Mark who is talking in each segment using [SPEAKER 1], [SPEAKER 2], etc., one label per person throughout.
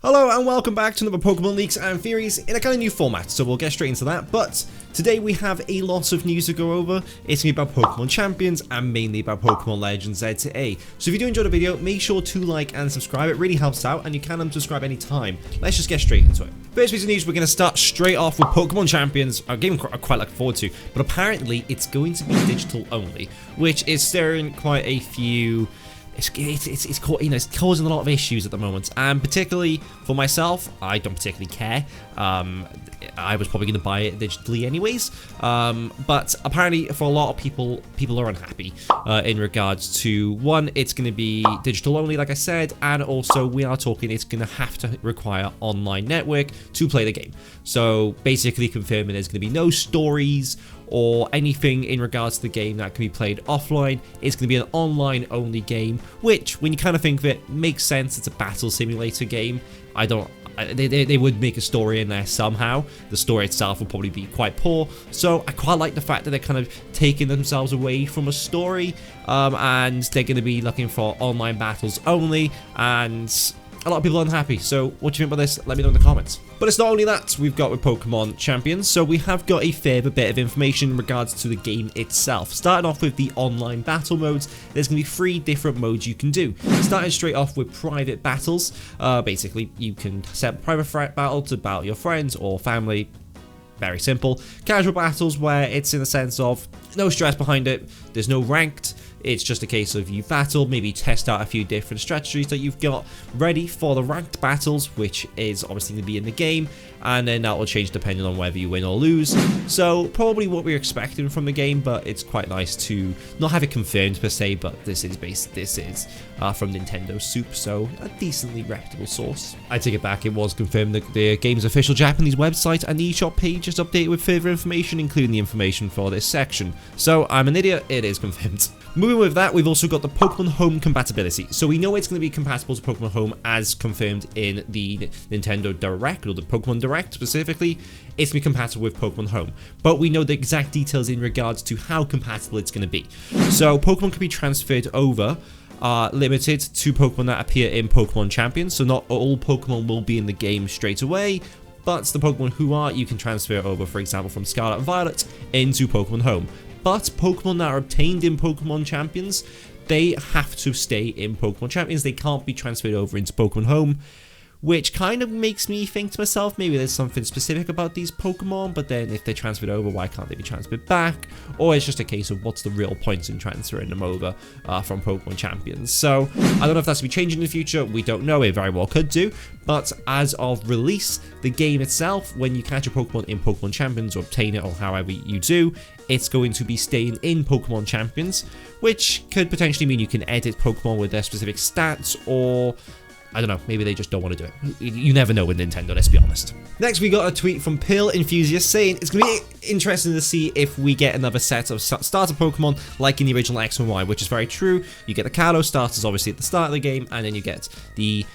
[SPEAKER 1] Hello and welcome back to another Pokemon Leaks and Theories in a kind of new format, so we'll get straight into that. But today we have a lot of news to go over. It's going to be about Pokemon Champions and mainly about Pokemon Legends Z to A. So if you do enjoy the video, make sure to like and subscribe. It really helps out and you can unsubscribe anytime. Let's just get straight into it. First piece of news, we're going to start straight off with Pokemon Champions, a game I'm quite looking forward to. But apparently it's going to be digital only, which is stirring quite a few... It's causing a lot of issues at the moment, and particularly for myself, I don't particularly care. I was probably going to buy it digitally anyways, but apparently for a lot of people are unhappy in regards to, one, it's going to be digital only, like I said, and also we are talking it's going to have to require online network to play the game. So basically confirming there's going to be no stories or anything in regards to the game that can be played offline. It's going to be an online only game, which when you kind of think of it, makes sense. It's a battle simulator game. They would make a story in there somehow. The story itself will probably be quite poor, so I quite like the fact that they're kind of taking themselves away from a story, and they're going to be looking for online battles only, and a lot of people are unhappy. So what do you think about this? Let me know in the comments. But it's not only that we've got with Pokemon Champions, so we have got a further bit of information in regards to the game itself. Starting off with the online battle modes, there's going to be 3 different modes you can do. Starting straight off with private battles, basically you can set a private battle to battle your friends or family. Very simple. Casual battles, where it's in the sense of no stress behind it, there's no ranked, it's just a case of you battle, maybe test out a few different strategies that you've got ready for the ranked battles, which is obviously going to be in the game, and then that will change depending on whether you win or lose. So probably what we're expecting from the game, but it's quite nice to not have it confirmed per se, but this is from Nintendo Soup, so a decently reputable source. I take it back, it was confirmed that the game's official Japanese website and the eShop page is updated with further information, including the information for this section. So I'm an idiot, it is confirmed. Moving with that, we've also got the Pokemon Home compatibility. So we know it's going to be compatible to Pokemon Home as confirmed in the Nintendo Direct, or the Pokemon Direct specifically. It's going to be compatible with Pokemon Home. But we know the exact details in regards to how compatible it's going to be. So Pokemon can be transferred over, limited to Pokemon that appear in Pokemon Champions. So not all Pokemon will be in the game straight away, but the Pokemon who are, you can transfer over, for example, from Scarlet and Violet into Pokemon Home. But Pokemon that are obtained in Pokemon Champions, they have to stay in Pokemon Champions. They can't be transferred over into Pokemon Home, which kind of makes me think to myself, maybe there's something specific about these Pokemon, but then if they're transferred over, why can't they be transferred back? Or it's just a case of what's the real point in transferring them over from Pokemon Champions. So I don't know if that's to be changing in the future. We don't know. It very well could do. But as of release, the game itself, when you catch a Pokemon in Pokemon Champions or obtain it or however you do, it's going to be staying in Pokemon Champions, which could potentially mean you can edit Pokemon with their specific stats, or I don't know, maybe they just don't want to do it. You never know with Nintendo, let's be honest. Next, we got a tweet from Pill Enthusiast saying it's going to be interesting to see if we get another set of starter Pokemon like in the original X and Y, which is very true. You get the Kalos starters obviously at the start of the game, and then you get the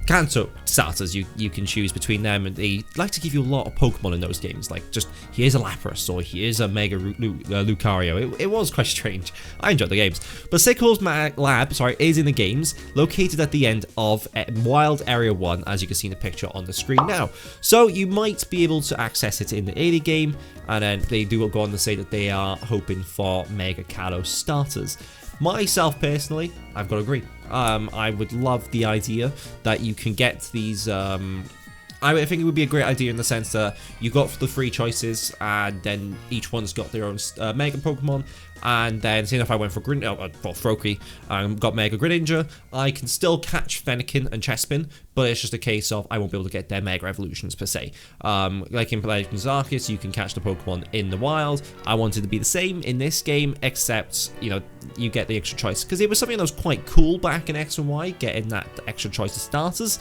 [SPEAKER 1] Kanto starters. You can choose between them, and they like to give you a lot of Pokemon in those games, like just here's a Lapras or here's a Mega Lucario. It was quite strange. I enjoyed the games. But Sickle's lab is in the games, located at the end of Wild Area 1, as you can see in the picture on the screen now. So you might be able to access it in the early game, and then they do go on to say that they are hoping for Mega Kalos starters. Myself personally, I've got to agree. I would love the idea that you can get these. I think it would be a great idea in the sense that you've got the 3 choices, and then each one's got their own Mega Pokemon. And then, seeing if I went for Froakie and got Mega Greninja, I can still catch Fennekin and Chespin, but it's just a case of I won't be able to get their Mega Evolutions per se. Like in Legends Arceus, you can catch the Pokemon in the wild. I wanted to be the same in this game, except, you know, you get the extra choice. Because it was something that was quite cool back in X and Y, getting that extra choice of starters.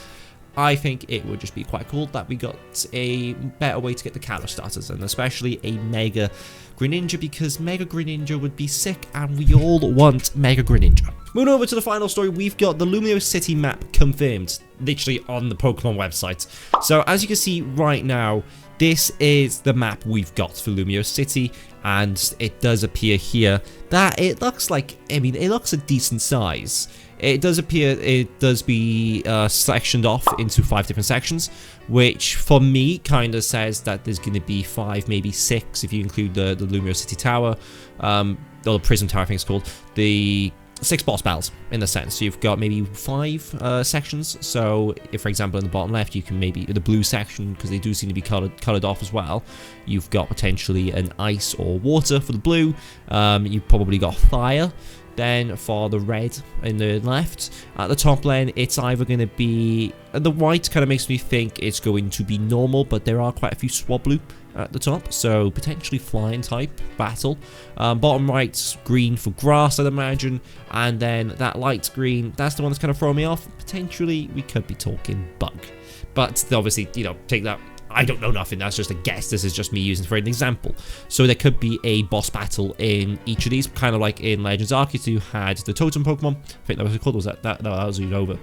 [SPEAKER 1] I think it would just be quite cool that we got a better way to get the Kalos starters, and especially a Mega Greninja, because Mega Greninja would be sick, and we all want Mega Greninja. Moving over to the final story, we've got the Lumiose City map confirmed, literally on the Pokemon website. So as you can see right now, this is the map we've got for Lumiose City, and it does appear here that it looks like, I mean, it looks a decent size. it does appear it does be sectioned off into 5 different sections, which for me kind of says that there's going to be 5, maybe 6 if you include the Lumiose City Tower, or the Prism Tower I think it's called, the 6 boss battles in a sense. So you've got maybe 5 sections. So if, for example, in the bottom left, you can maybe the blue section, because they do seem to be colored off as well. You've got potentially an ice or water for the blue. You've probably got fire. Then for the red in the left, at the top lane, it's either going to be the white. Kind of makes me think it's going to be normal, but there are quite a few swablu at the top, so potentially flying type battle. Bottom right, green for grass, I'd imagine, and then that light green, that's the one that's kind of throwing me off. Potentially, we could be talking bug, but obviously, you know, take that. I don't know nothing, that's just a guess. This is just me using for an example. So there could be a boss battle in each of these, kind of like in Legends Arceus, you had the totem Pokemon. I think that was called, was that was Unova.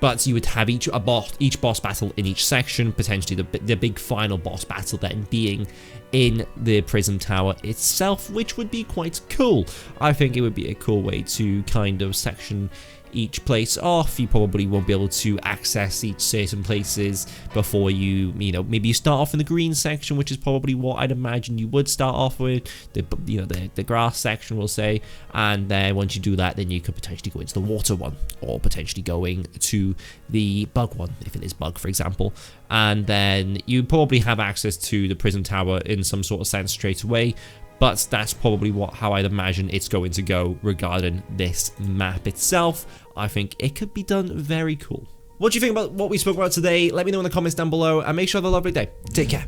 [SPEAKER 1] But you would have each boss battle in each section, potentially the big final boss battle then being in the Prism Tower itself, which would be quite cool. I think it would be a cool way to kind of section each place off. You probably won't be able to access each certain places before you know, maybe you start off in the green section, which is probably what I'd imagine you would start off with, the grass section, we'll say, and then once you do that, then you could potentially go into the water one, or potentially going to the bug one, if it is bug, for example, and then you probably have access to the Prism Tower in some sort of sense straight away. But that's probably how I'd imagine it's going to go regarding this map itself. I think it could be done very cool. What do you think about what we spoke about today? Let me know in the comments down below, and make sure you have a lovely day. Take care.